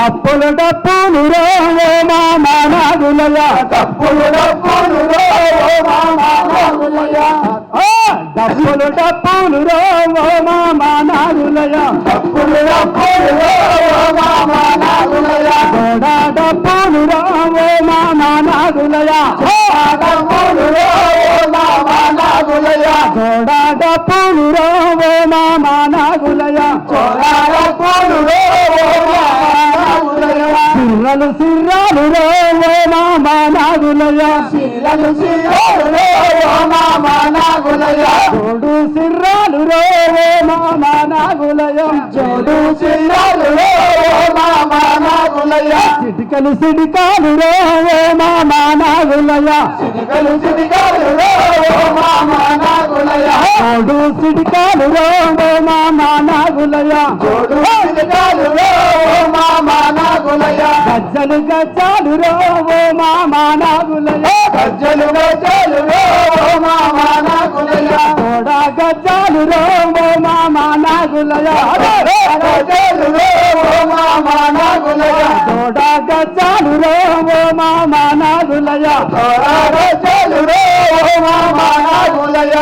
డప్పులు డప్పులు రో మామా నాగులయ్య డప్పులు డప్పులు రో మామా నాగులయ్య డప్పులు డప్పులు రో మామా నాగులయ్య డప్పులు డప్పులు రో మామా నాగులయ్య గోడా డప్పులు రో మామా నాగులయ్య డప్పులు రో మామా నాగులయ్య గోడా డప్పులు రో మామా నాగులయ్య డప్పులు రో మామా నాగులయ్య సిర్రలు సిర్రాలు రో మామా నాగులయ్య శీలలు శీలలు రో మామా నాగులయ్య జోడు సిర్రాలు రో మామా నాగులయ్య జోడు శీలలు రో మామా నాగులయ్య సిటికలు సిటికాలు రో మామా నాగులయ్య సిటికలు సిటికలు రో మామా నాగులయ్య జోడు సిటికాలు రో మామా నాగులయ్య జోడు సిటికలు రో మామా నాగులయ్య గజ్జలు గజ్జాలు రో మామా నాగులయ్య గజ్జలు గజ్జలు రో మామా నాగులయ్య తోడా గజ్జాలు రో మామా నాగులయ్య గజ్జలు రో మామా నాగులయ్య తోడా గజ్జాలు రో మామా నాగులయ్య గజ్జలు రో మామా నాగులయ్య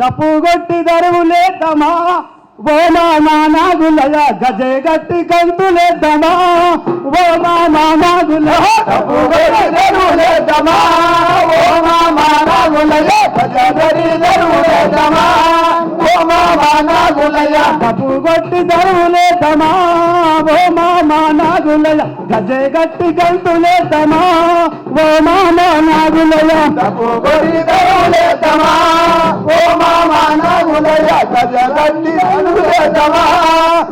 డప్పు కొట్టి దరువులేద్దామా ఓ మామా నాగులయ్య గజే గట్టి కంతులేద్దామా ఓ మామా నాగులయ్య డప్పు కొట్టి దరువులేద్దామా ఓ మామా నాగులయ్య గజగరి దరువులేద్దామా ఓ మామా నాగులయ్య డప్పు కొట్టి దరువులేద్దామా ఓ మామా నాగులయ్య గజే గట్టి కంతులేద్దామా ఓ మామా నాగులయ్య డప్పు కొట్టి దరువులేద్దామా ఓ మామా నాగులయ్య గజగరి దరువులేద్దామా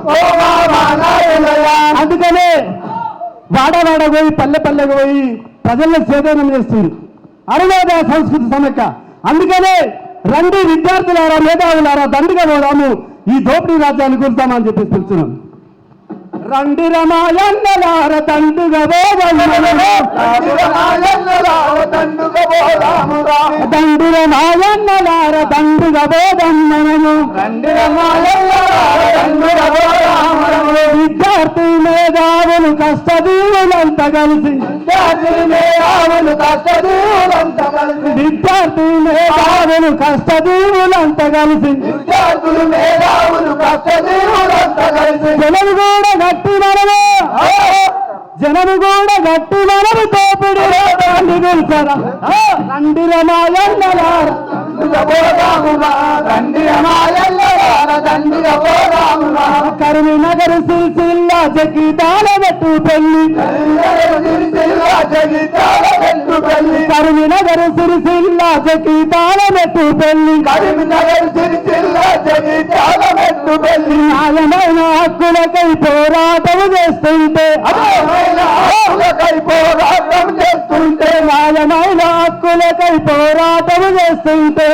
ఓ మామా నాగులయ్య అందుకనే వాడవాడ పోయి పల్లె పల్లెకు పోయి ప్రజలను సేదనం చేస్తుంది అరుణోదయ సంస్కృతి సమైక్య. అందుకనే రండి విద్యార్థులారా మేధావులారా దండిగా పోదాము ఈ దోపిడీ రాజ్యాన్ని కూర్చామని చెప్పేసి పిలుస్తున్నాం. రండి రమాయన్నలార దండుగా దండు రమాయన్నలార దండుగా బోధమ్మనము విద్యార్థి మేధావులు కష్టదీవులంతా కలిసి విద్యార్థి మేధావులు కష్టదీవులంతా కలిసి జనము కూడా గట్టి మనము జనము కూడా గట్టి మనము తోపిడి తెలుసరా రండి రమాయన్నలార కరీంనగర్ సిరిసిల్ల జగితాల పెట్టు పెళ్లి కరీంనగర్ సిరిసిల్ల జగితాల పెట్టు పెళ్లి న్యాయమైన హక్కులకై పోరాటం చేస్తుంటే న్యాయమైన హక్కులకై పోరాటం చేస్తుంటే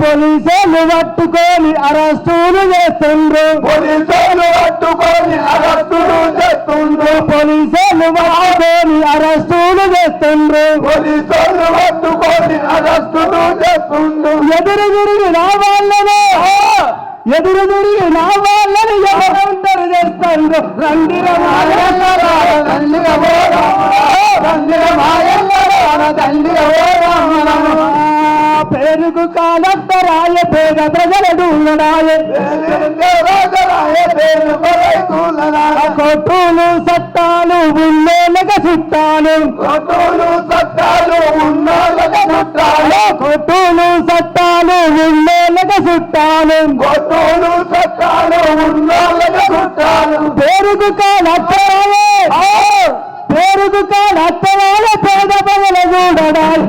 పోలీసులు పట్టుకొని అరెస్టులు చేస్తుండ్రు పోలీసులు పట్టుకొని అరెస్టులు చేస్తుండ్రు ఎదురు తిరిగి నా వాళ్ళను ఎవరందరూ చేస్తుండ్రు రండి పేరుకు కాలత్తరాయ పేద ప్రజలు కొట్టులు సట్టాలు ఉన్నోళ్ళక చుట్టాలు కొట్టులు సట్టాలు ఉన్నోళ్ళక చుట్టాలు పేరుకు కాలత్తరాయ పేద ప్రజల చూడడాలి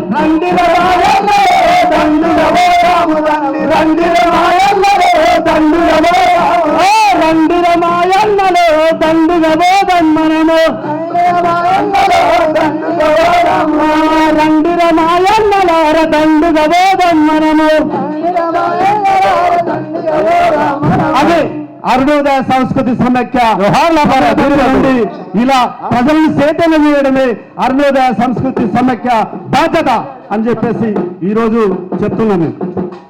రండి రమాయన్నలో దండుగా బోధమ్మనము రండి రమాయన్నలార దండుగా బోధమ్మనము అదే అరుణోదయ సంస్కృతి సమైక్య నుండి ఇలా ప్రజలను చైతన్యం చేయడమే అరుణోదయ సంస్కృతి సమైక్య బాధ్యత అని చెప్పేసి ఈ రోజు చెప్తున్నాను.